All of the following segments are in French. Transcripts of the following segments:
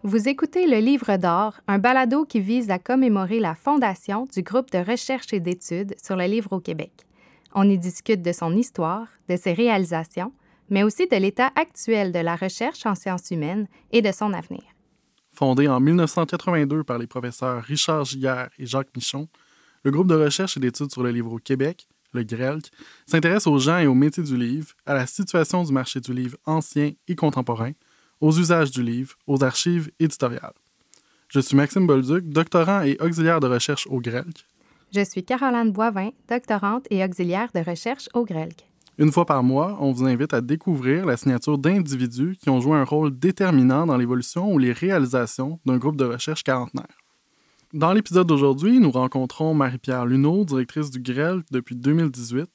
Vous écoutez Le Livre d'or, un balado qui vise à commémorer la fondation du groupe de recherche et d'études sur le livre au Québec. On y discute de son histoire, de ses réalisations, mais aussi de l'état actuel de la recherche en sciences humaines et de son avenir. Fondé en 1982 par les professeurs Richard Giguère et Jacques Michon, le groupe de recherche et d'études sur le livre au Québec, le GRELQ, s'intéresse aux gens et aux métiers du livre, à la situation du marché du livre ancien et contemporain, aux usages du livre, aux archives éditoriales. Je suis Maxime Bolduc, doctorant et auxiliaire de recherche au GRELQ. Je suis Caroline Boivin, doctorante et auxiliaire de recherche au GRELQ. Une fois par mois, on vous invite à découvrir la signature d'individus qui ont joué un rôle déterminant dans l'évolution ou les réalisations d'un groupe de recherche quarantenaire. Dans l'épisode d'aujourd'hui, nous rencontrons Marie-Pierre Luneau, directrice du GRELQ depuis 2018.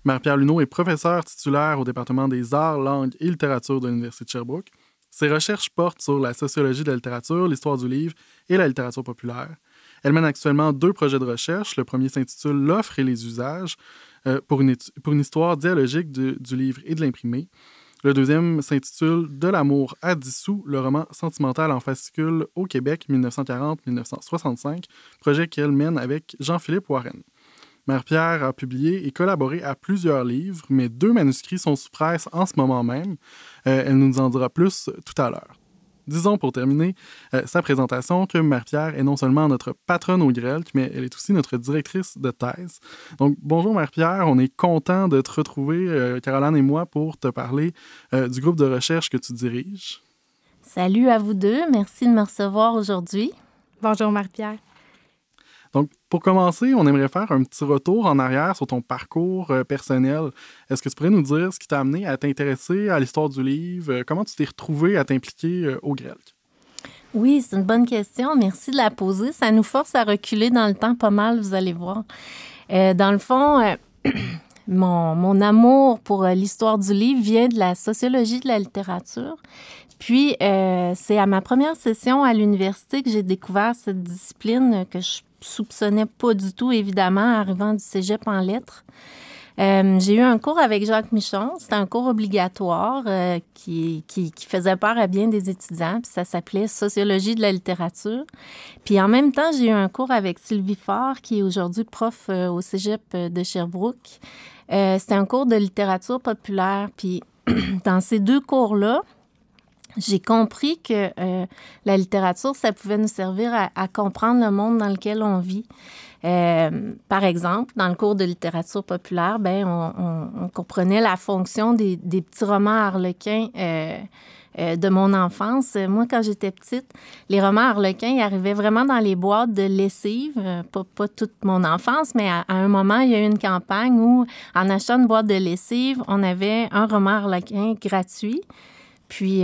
Marie-Pierre Luneau est professeure titulaire au département des arts, langues et littérature de l'Université de Sherbrooke. Ses recherches portent sur la sociologie de la littérature, l'histoire du livre et la littérature populaire. Elle mène actuellement 2 projets de recherche. Le premier s'intitule « L'offre et les usages » pour une histoire dialogique du livre et de l'imprimé. Le deuxième s'intitule « De l'amour à 10 sous, le roman sentimental en fascicule au Québec 1940-1965 », projet qu'elle mène avec Jean-Philippe Warren. Marie-Pierre a publié et collaboré à plusieurs livres, mais 2 manuscrits sont sous presse en ce moment même. Elle nous en dira plus tout à l'heure. Disons pour terminer sa présentation que Marie-Pierre est non seulement notre patronne au GRELQ, mais elle est aussi notre directrice de thèse. Donc, bonjour Marie-Pierre, on est content de te retrouver, Caroline et moi, pour te parler du groupe de recherche que tu diriges. Salut à vous deux, merci de me recevoir aujourd'hui. Bonjour Marie-Pierre. Donc, pour commencer, on aimerait faire un petit retour en arrière sur ton parcours personnel. Est-ce que tu pourrais nous dire ce qui t'a amené à t'intéresser à l'histoire du livre? Comment tu t'es retrouvé à t'impliquer au GRELQ? Oui, c'est une bonne question. Merci de la poser. Ça nous force à reculer dans le temps pas mal, vous allez voir. Dans le fond, mon amour pour l'histoire du livre vient de la sociologie de la littérature. Puis, c'est à ma première session à l'université que j'ai découvert cette discipline que je soupçonnais pas du tout, évidemment, arrivant du cégep en lettres. J'ai eu un cours avec Jacques Michon. C'était un cours obligatoire qui faisait peur à bien des étudiants. Puis ça s'appelait « Sociologie de la littérature ». Puis en même temps, j'ai eu un cours avec Sylvie Faure, qui est aujourd'hui prof au cégep de Sherbrooke. C'était un cours de littérature populaire. Puis dans ces 2 cours-là, j'ai compris que la littérature, ça pouvait nous servir à comprendre le monde dans lequel on vit. Par exemple, dans le cours de littérature populaire, on comprenait la fonction des petits romans harlequins de mon enfance. Moi, quand j'étais petite, les romans harlequins, ils arrivaient vraiment dans les boîtes de lessive. Pas toute mon enfance, mais à un moment, il y a eu une campagne où, en achetant une boîte de lessive, on avait un roman harlequin gratuit. Puis,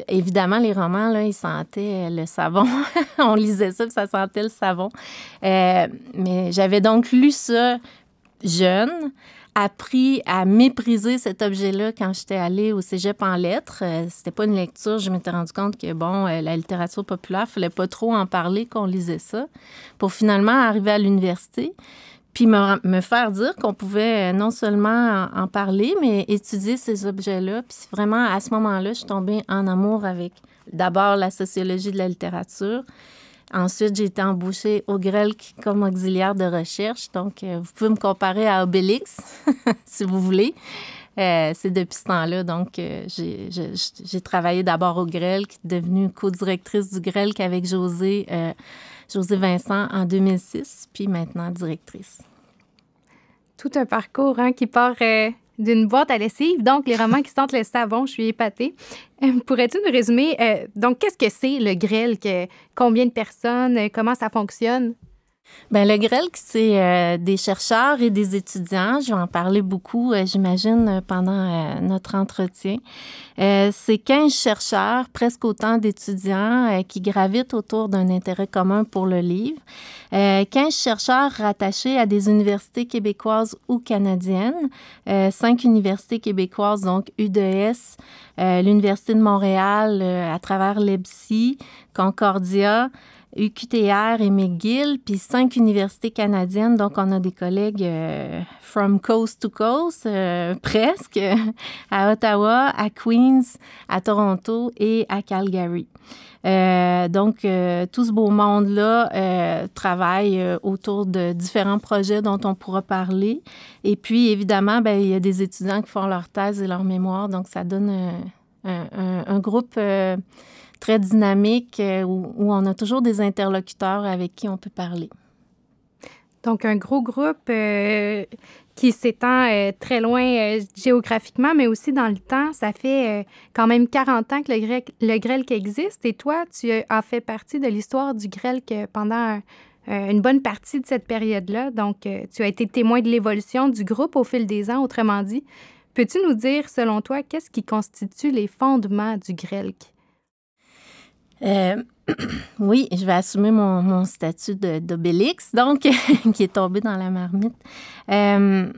évidemment, les romans, là, ils sentaient le savon. On lisait ça, puis ça sentait le savon. Mais j'avais donc lu ça jeune, appris à mépriser cet objet-là quand j'étais allée au cégep en lettres. C'était pas une lecture. Je m'étais rendu compte que, la littérature populaire, il fallait pas trop en parler, qu'on lisait ça, pour finalement arriver à l'université. Puis me faire dire qu'on pouvait non seulement en parler, mais étudier ces objets-là. Puis vraiment, à ce moment-là, je suis tombée en amour avec d'abord la sociologie de la littérature. Ensuite, j'ai été embauchée au GRELQ comme auxiliaire de recherche. Donc, vous pouvez me comparer à Obélix, si vous voulez. C'est depuis ce temps-là. Donc, j'ai travaillé d'abord au GRELQ, devenue co-directrice du GRELQ avec José Vincent en 2006, puis maintenant directrice. Tout un parcours qui part d'une boîte à lessive, donc les romans qui sentent le savon, je suis épatée. Pourrais-tu nous résumer, donc qu'est-ce que c'est le GRELQ? Combien de personnes? Comment ça fonctionne? Bien, le GRELQ, c'est des chercheurs et des étudiants. Je vais en parler beaucoup, j'imagine, pendant notre entretien. C'est 15 chercheurs, presque autant d'étudiants qui gravitent autour d'un intérêt commun pour le livre. 15 chercheurs rattachés à des universités québécoises ou canadiennes. 5 universités québécoises, donc UDS, l'Université de Montréal à travers l'EBSI, Concordia, UQTR et McGill, puis 5 universités canadiennes. Donc, on a des collègues from coast to coast, presque, à Ottawa, à Queens, à Toronto et à Calgary. Donc, tout ce beau monde-là travaille autour de différents projets dont on pourra parler. Et puis, évidemment, bien, il y a des étudiants qui font leur thèse et leur mémoire. Donc, ça donne un groupe très dynamique où on a toujours des interlocuteurs avec qui on peut parler. Donc, un gros groupe qui s'étend très loin géographiquement, mais aussi dans le temps. Ça fait quand même 40 ans que le GRELC existe. Et toi, tu as fait partie de l'histoire du GRELC pendant une bonne partie de cette période-là. Donc, tu as été témoin de l'évolution du groupe au fil des ans, autrement dit. Peux-tu nous dire, selon toi, qu'est-ce qui constitue les fondements du GRELC? Oui, je vais assumer mon statut d'Obélix, donc, qui est tombé dans la marmite. Il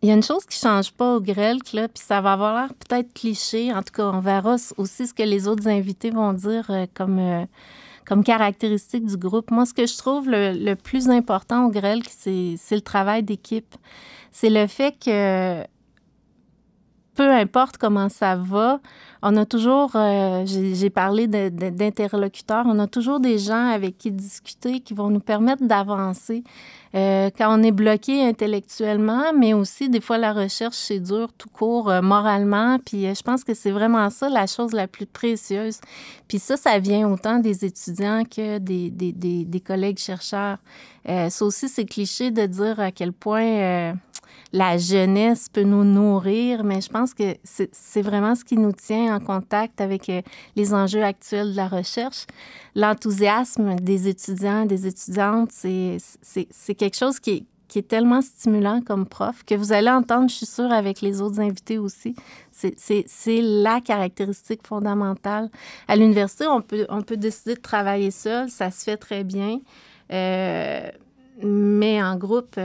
y a une chose qui ne change pas au GRELC, là, puis ça va avoir l'air peut-être cliché. En tout cas, on verra aussi ce que les autres invités vont dire comme caractéristique du groupe. Moi, ce que je trouve le plus important au GRELC, c'est le travail d'équipe. C'est le fait que peu importe comment ça va, on a toujours, j'ai parlé d'interlocuteurs, on a toujours des gens avec qui discuter qui vont nous permettre d'avancer. Quand on est bloqué intellectuellement, mais aussi des fois la recherche, c'est dur tout court moralement. Puis je pense que c'est vraiment ça la chose la plus précieuse. Puis ça vient autant des étudiants que des collègues chercheurs. Ça aussi, c'est cliché de dire à quel point la jeunesse peut nous nourrir, mais je pense que c'est vraiment ce qui nous tient en contact avec les enjeux actuels de la recherche. L'enthousiasme des étudiants, des étudiantes, c'est quelque chose qui est tellement stimulant comme prof, que vous allez entendre, je suis sûre, avec les autres invités aussi. C'est la caractéristique fondamentale. À l'université, on peut décider de travailler seul, ça se fait très bien, mais en groupe,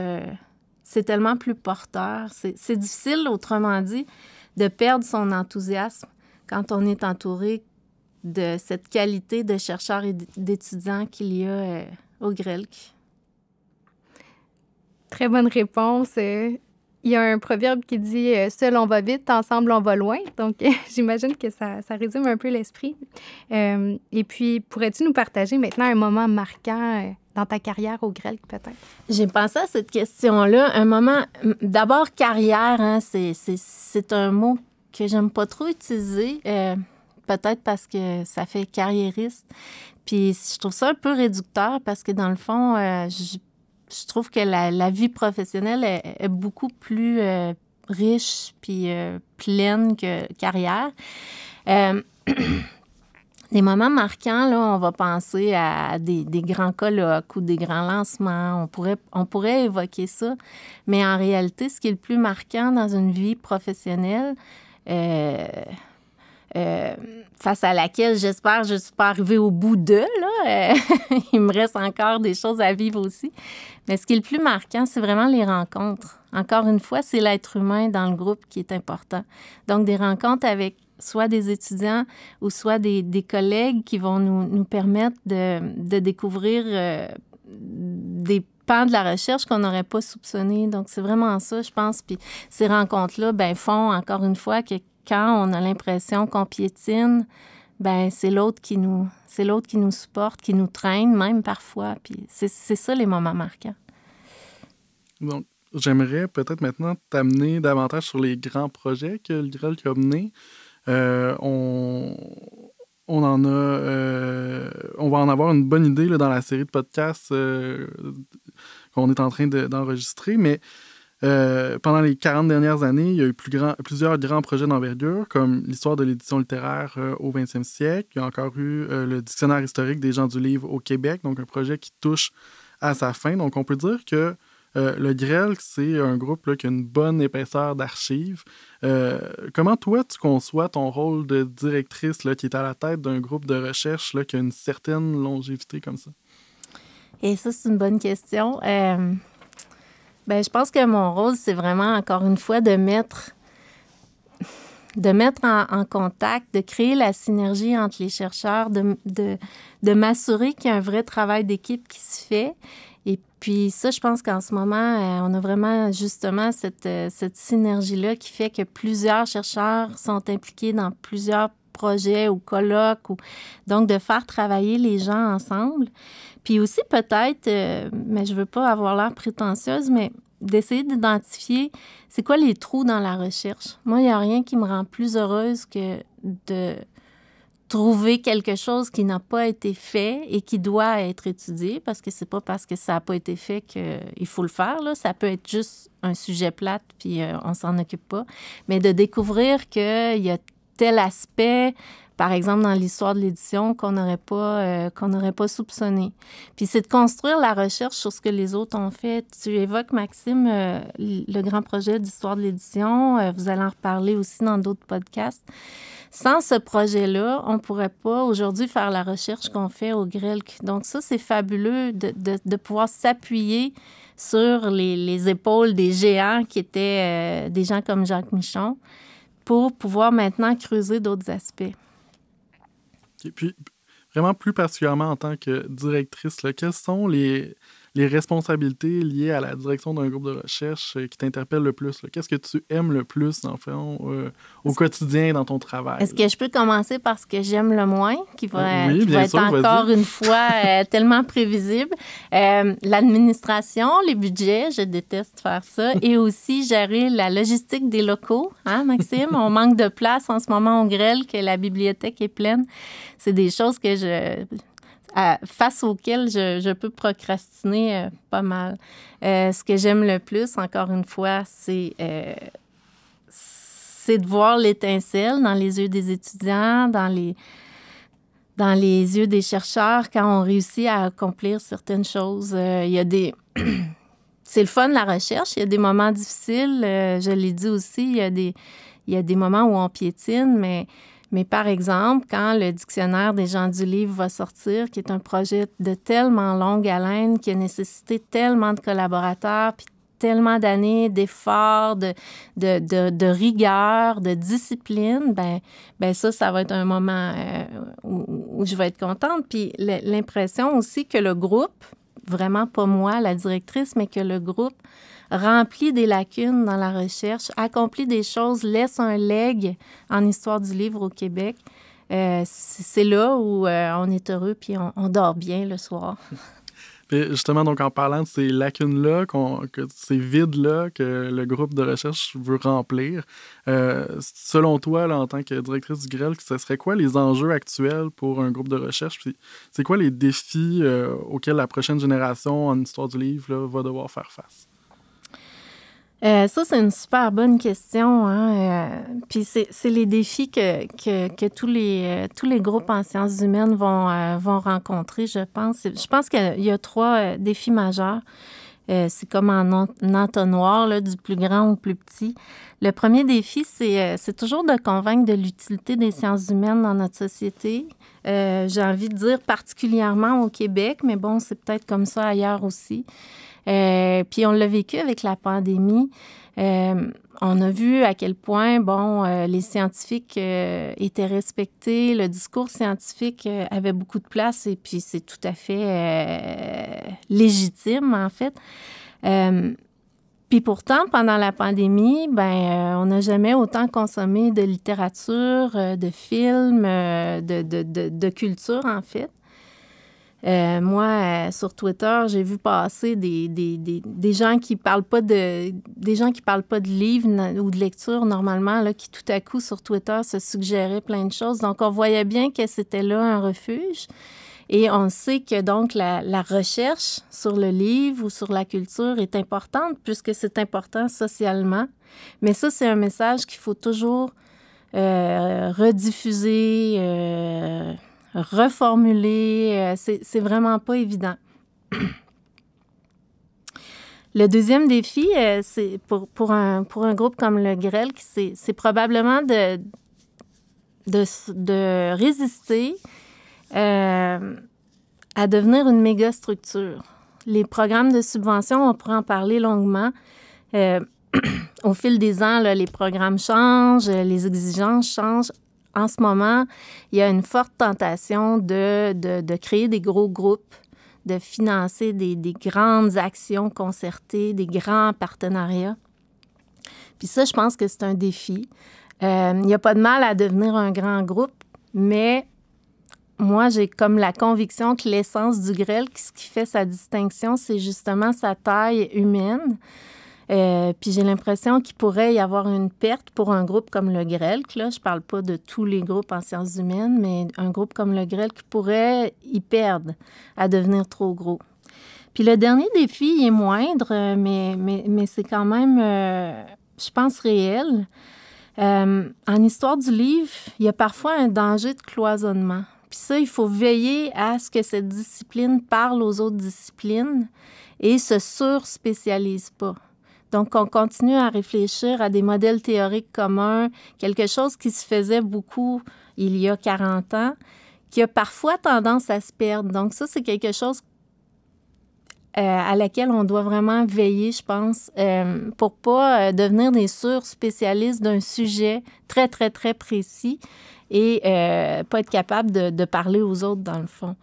c'est tellement plus porteur. C'est difficile, autrement dit, de perdre son enthousiasme quand on est entouré de cette qualité de chercheurs et d'étudiants qu'il y a au GRELC. Très bonne réponse. Il y a un proverbe qui dit « Seul on va vite, ensemble on va loin ». Donc, j'imagine que ça résume un peu l'esprit. Et puis, pourrais-tu nous partager maintenant un moment marquant dans ta carrière au GRELC, peut-être? J'ai pensé à cette question-là. Un moment, d'abord, carrière, hein, c'est un mot que j'aime pas trop utiliser, peut-être parce que ça fait carriériste. Puis, je trouve ça un peu réducteur parce que, dans le fond, je trouve que la vie professionnelle est beaucoup plus riche puis pleine que carrière. Des moments marquants, là, on va penser à des grands colloques ou des grands lancements. On pourrait évoquer ça. Mais en réalité, ce qui est le plus marquant dans une vie professionnelle, face à laquelle j'espère je ne suis pas arrivée au bout d'eux, là. Il me reste encore des choses à vivre aussi. Mais ce qui est le plus marquant, c'est vraiment les rencontres. Encore une fois, c'est l'être humain dans le groupe qui est important. Donc, des rencontres avec soit des étudiants ou soit des collègues qui vont nous permettre de découvrir des pans de la recherche qu'on n'aurait pas soupçonnés. Donc, c'est vraiment ça, je pense. Puis ces rencontres-là, ben, font, encore une fois, que quand on a l'impression qu'on piétine, ben c'est l'autre qui nous supporte, qui nous traîne, même parfois. Puis c'est ça, les moments marquants. Donc, j'aimerais peut-être maintenant t'amener davantage sur les grands projets que le GRELC a menés. On va en avoir une bonne idée là, dans la série de podcasts qu'on est en train d'enregistrer, mais pendant les 40 dernières années, il y a eu plusieurs grands projets d'envergure, comme l'histoire de l'édition littéraire au 20e siècle. Il y a encore eu le dictionnaire historique des gens du livre au Québec, donc un projet qui touche à sa fin. Donc, on peut dire que le GRELC, c'est un groupe là, qui a une bonne épaisseur d'archives. Comment, toi, tu conçois ton rôle de directrice là, qui est à la tête d'un groupe de recherche là, qui a une certaine longévité comme ça? Et ça, c'est une bonne question. Je pense que mon rôle, c'est vraiment, encore une fois, de mettre de mettre en contact, de créer la synergie entre les chercheurs, de m'assurer qu'il y a un vrai travail d'équipe qui se fait. Et puis ça, je pense qu'en ce moment, on a vraiment justement cette synergie-là qui fait que plusieurs chercheurs sont impliqués dans plusieurs projets ou colloques. Donc, de faire travailler les gens ensemble. Puis aussi peut-être, mais je veux pas avoir l'air prétentieuse, mais d'essayer d'identifier c'est quoi les trous dans la recherche. Moi, il n'y a rien qui me rend plus heureuse que de trouver quelque chose qui n'a pas été fait et qui doit être étudié, parce que c'est pas parce que ça n'a pas été fait qu'il faut le faire, là. Ça peut être juste un sujet plate, puis on s'en occupe pas. Mais de découvrir qu'il y a tel aspect, par exemple, dans l'histoire de l'édition, qu'on n'aurait pas soupçonné. Puis c'est de construire la recherche sur ce que les autres ont fait. Tu évoques, Maxime, le grand projet d'histoire de l'édition. Vous allez en reparler aussi dans d'autres podcasts. Sans ce projet-là, on ne pourrait pas aujourd'hui faire la recherche qu'on fait au GRELC. Donc ça, c'est fabuleux de pouvoir s'appuyer sur les épaules des géants qui étaient des gens comme Jacques Michon pour pouvoir maintenant creuser d'autres aspects. Et puis, vraiment plus particulièrement en tant que directrice, là, quelles sont les responsabilités liées à la direction d'un groupe de recherche qui t'interpellent le plus? Là? Qu'est-ce que tu aimes le plus, en fait, au quotidien dans ton travail? Est-ce que je peux commencer par ce que j'aime le moins, qui va être sûr, encore une fois tellement prévisible? L'administration, les budgets, je déteste faire ça. Et aussi gérer la logistique des locaux. Hein, Maxime? On manque de place en ce moment au GRELC, que la bibliothèque est pleine. C'est des choses que face auxquelles je peux procrastiner pas mal. Ce que j'aime le plus, encore une fois, c'est de voir l'étincelle dans les yeux des étudiants, dans les yeux des chercheurs quand on réussit à accomplir certaines choses. Il y a c'est le fun, la recherche. Il y a des moments difficiles. Je l'ai dit aussi, il y a des moments où on piétine, mais par exemple, quand le dictionnaire des gens du livre va sortir, qui est un projet de tellement longue haleine, qui a nécessité tellement de collaborateurs, puis tellement d'années d'efforts, de rigueur, de discipline, ben ça va être un moment où je vais être contente. Puis l'impression aussi que le groupe, vraiment pas moi, la directrice, mais que le groupe remplit des lacunes dans la recherche, accomplit des choses, laisse un legs en histoire du livre au Québec. C'est là où on est heureux puis on dort bien le soir. Puis justement, donc en parlant de ces lacunes-là, ces vides-là que le groupe de recherche veut remplir, selon toi, là, en tant que directrice du GRELC, ce serait quoi les enjeux actuels pour un groupe de recherche? Puis c'est quoi les défis auxquels la prochaine génération en histoire du livre là, va devoir faire face? Ça, c'est une super bonne question. Hein? Puis c'est les défis que tous les groupes en sciences humaines vont rencontrer, je pense. Je pense qu'il y a 3 défis majeurs. C'est comme en entonnoir, là, du plus grand au plus petit. Le premier défi, c'est toujours de convaincre de l'utilité des sciences humaines dans notre société. J'ai envie de dire particulièrement au Québec, mais bon, c'est peut-être comme ça ailleurs aussi. Puis on l'a vécu avec la pandémie. On a vu à quel point, les scientifiques étaient respectés, le discours scientifique avait beaucoup de place et puis c'est tout à fait légitime, en fait. Puis pourtant, pendant la pandémie, on n'a jamais autant consommé de littérature, de films, de culture, en fait. Moi, sur Twitter, j'ai vu passer des gens qui parlent pas de livres ou de lecture normalement, là, qui tout à coup sur Twitter se suggéraient plein de choses. Donc, on voyait bien que c'était là un refuge. Et on sait que donc la recherche sur le livre ou sur la culture est importante puisque c'est important socialement. Mais ça, c'est un message qu'il faut toujours rediffuser, reformuler. C'est vraiment pas évident. Le deuxième défi, c'est pour un groupe comme le GRELC, c'est probablement de résister à devenir une méga structure. Les programmes de subvention, on pourrait en parler longuement. au fil des ans, là, les programmes changent, les exigences changent. En ce moment, il y a une forte tentation de créer des gros groupes, de financer des grandes actions concertées, des grands partenariats. Puis ça, je pense que c'est un défi. Il n'y a pas de mal à devenir un grand groupe, mais moi, j'ai comme la conviction que l'essence du grêle, ce qui fait sa distinction, c'est justement sa taille humaine. Puis j'ai l'impression qu'il pourrait y avoir une perte pour un groupe comme le GRELC. Là, je ne parle pas de tous les groupes en sciences humaines, mais un groupe comme le GRELC pourrait y perdre à devenir trop gros. Puis le dernier défi, il est moindre, mais c'est quand même, je pense, réel. En histoire du livre, il y a parfois un danger de cloisonnement. Puis ça, il faut veiller à ce que cette discipline parle aux autres disciplines et se surspécialise pas. Donc, on continue à réfléchir à des modèles théoriques communs, quelque chose qui se faisait beaucoup il y a 40 ans, qui a parfois tendance à se perdre. Donc, ça, c'est quelque chose à laquelle on doit vraiment veiller, je pense, pour pas devenir des surspécialistes d'un sujet très, très, très précis et pas être capable de parler aux autres, dans le fond.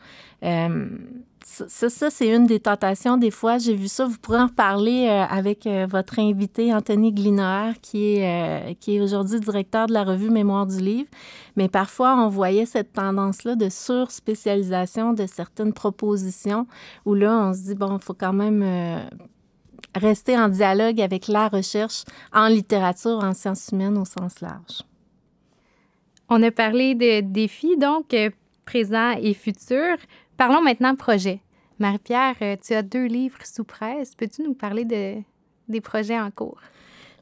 Ça, c'est une des tentations. Des fois, j'ai vu ça. Vous pourrez en reparler avec votre invité, Anthony Glinoer, qui est aujourd'hui directeur de la revue Mémoire du livre. Mais parfois, on voyait cette tendance-là de surspécialisation de certaines propositions où là, on se dit, bon, il faut quand même rester en dialogue avec la recherche en littérature, en sciences humaines au sens large. On a parlé de défis, donc, présents et futurs. Parlons maintenant projet. Marie-Pierre, tu as 2 livres sous presse. Peux-tu nous parler des projets en cours?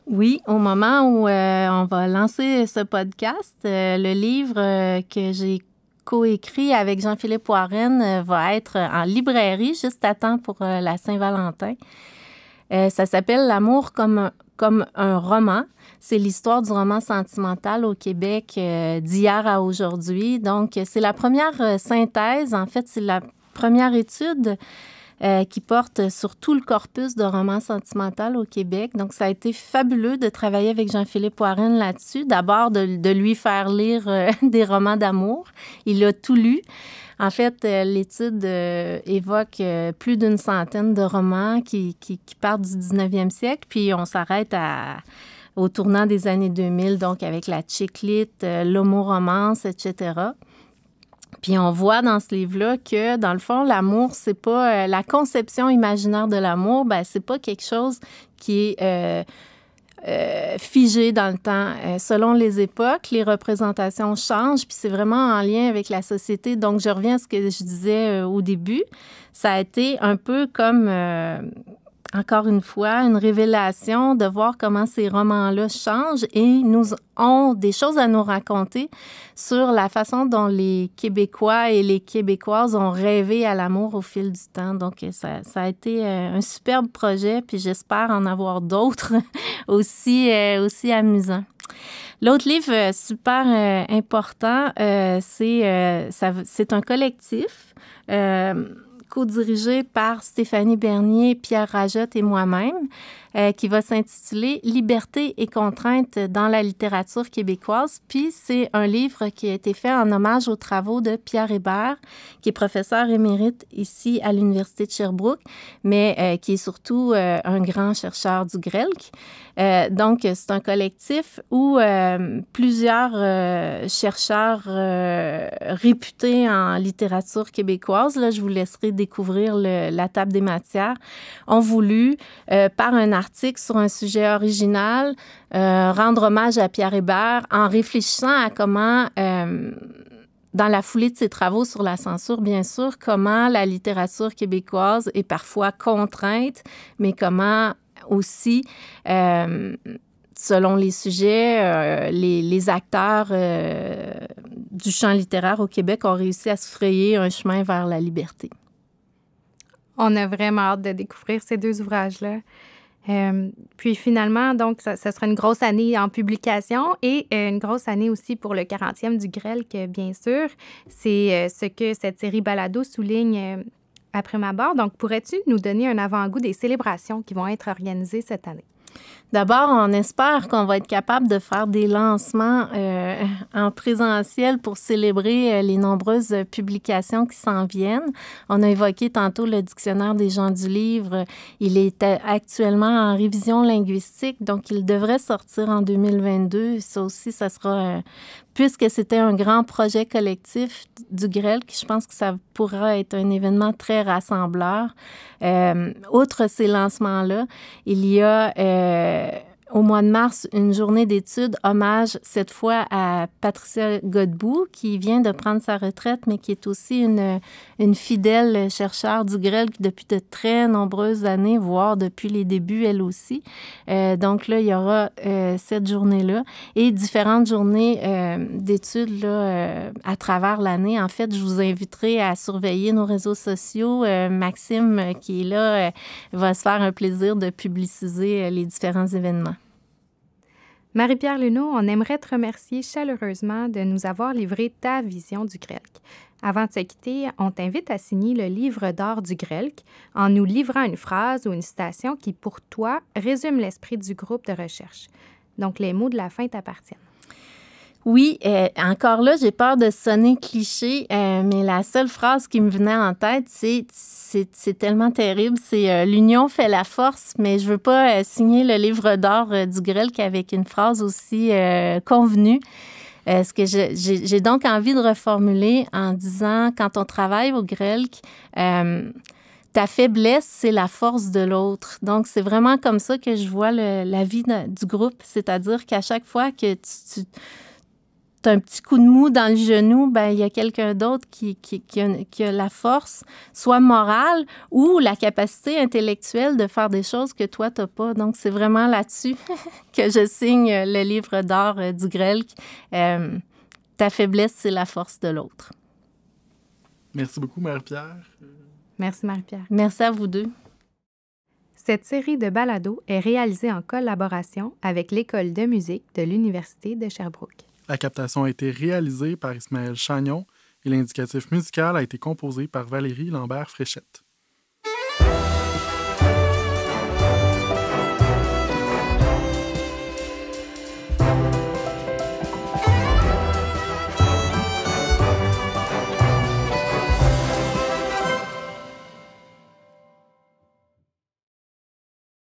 Oui, au moment où on va lancer ce podcast, le livre que j'ai coécrit avec Jean-Philippe Warren va être en librairie juste à temps pour la Saint-Valentin. Ça s'appelle « L'amour comme un roman ». C'est l'histoire du roman sentimental au Québec d'hier à aujourd'hui. Donc, c'est la première synthèse. En fait, c'est la première étude qui porte sur tout le corpus de romans sentimental au Québec. Donc, ça a été fabuleux de travailler avec Jean-Philippe Warren là-dessus. D'abord, de lui faire lire des romans d'amour. Il a tout lu. En fait, l'étude évoque plus d'une centaine de romans qui partent du 19e siècle, puis on s'arrête au tournant des années 2000, donc avec la chick lit, l'homo-romance, etc. Puis on voit dans ce livre-là que, dans le fond, l'amour, c'est pas la conception imaginaire de l'amour, ben c'est pas quelque chose qui est figé dans le temps. Selon les époques, les représentations changent, puis c'est vraiment en lien avec la société. Donc, je reviens à ce que je disais au début. Ça a été un peu comme, encore une fois, une révélation de voir comment ces romans-là changent et nous ont des choses à nous raconter sur la façon dont les Québécois et les Québécoises ont rêvé à l'amour au fil du temps. Donc, ça a été un superbe projet, puis j'espère en avoir d'autres aussi amusants. L'autre livre super important, c'est un collectif co-dirigé par Stéphanie Bernier, Pierre Rajotte et moi-même, qui va s'intituler « Liberté et contrainte dans la littérature québécoise ». Puis c'est un livre qui a été fait en hommage aux travaux de Pierre Hébert, qui est professeur émérite ici à l'Université de Sherbrooke, mais qui est surtout un grand chercheur du GRELC. Donc, c'est un collectif où plusieurs chercheurs réputés en littérature québécoise, là, je vous laisserai découvrir la table des matières, ont voulu, par un article sur un sujet original, rendre hommage à Pierre Hébert en réfléchissant à comment, dans la foulée de ses travaux sur la censure, bien sûr, comment la littérature québécoise est parfois contrainte, mais comment aussi, selon les sujets, les acteurs du champ littéraire au Québec ont réussi à se frayer un chemin vers la liberté. On a vraiment hâte de découvrir ces 2 ouvrages-là. Puis finalement, donc, ça sera une grosse année en publication et une grosse année aussi pour le 40e du GRELC, bien sûr. C'est ce que cette série balado souligne après ma barre. Donc, pourrais-tu nous donner un avant-goût des célébrations qui vont être organisées cette année? D'abord, on espère qu'on va être capable de faire des lancements en présentiel pour célébrer les nombreuses publications qui s'en viennent. On a évoqué tantôt le dictionnaire des gens du livre. Il est actuellement en révision linguistique, donc il devrait sortir en 2022. Ça aussi, ça sera... puisque c'était un grand projet collectif du GRELQ, je pense que ça pourra être un événement très rassembleur. Outre ces lancements-là, il y a au mois de mars une journée d'études, hommage cette fois à Patricia Godbout, qui vient de prendre sa retraite, mais qui est aussi une fidèle chercheure du GRELQ depuis de très nombreuses années, voire depuis les débuts, elle aussi. Donc là, il y aura cette journée-là et différentes journées d'études là, à travers l'année. En fait, je vous inviterai à surveiller nos réseaux sociaux. Maxime, qui est là, va se faire un plaisir de publiciser les différents événements. Marie-Pierre Luneau, on aimerait te remercier chaleureusement de nous avoir livré ta vision du GRELQ. Avant de se quitter, on t'invite à signer le livre d'or du GRELQ en nous livrant une phrase ou une citation qui, pour toi, résume l'esprit du groupe de recherche. Donc, les mots de la fin t'appartiennent. Oui, encore là, j'ai peur de sonner cliché, mais la seule phrase qui me venait en tête, c'est tellement terrible, c'est « l'union fait la force », mais je veux pas signer le livre d'or du GRELQ avec une phrase aussi convenue. Ce que j'ai donc envie de reformuler en disant, quand on travaille au GRELQ, ta faiblesse, c'est la force de l'autre. Donc, c'est vraiment comme ça que je vois la vie du groupe, c'est-à-dire qu'à chaque fois que tu as un petit coup de mou dans le genou, ben il y a quelqu'un d'autre qui a la force, soit morale ou la capacité intellectuelle de faire des choses que toi, tu n'as pas. Donc, c'est vraiment là-dessus que je signe le livre d'or du GRELQ. Ta faiblesse, c'est la force de l'autre. Merci beaucoup, Marie-Pierre. Merci, Marie-Pierre. Merci à vous deux. Cette série de balados est réalisée en collaboration avec l'École de musique de l'Université de Sherbrooke. La captation a été réalisée par Ismaël Chagnon et l'indicatif musical a été composé par Valérie Lambert-Fréchette.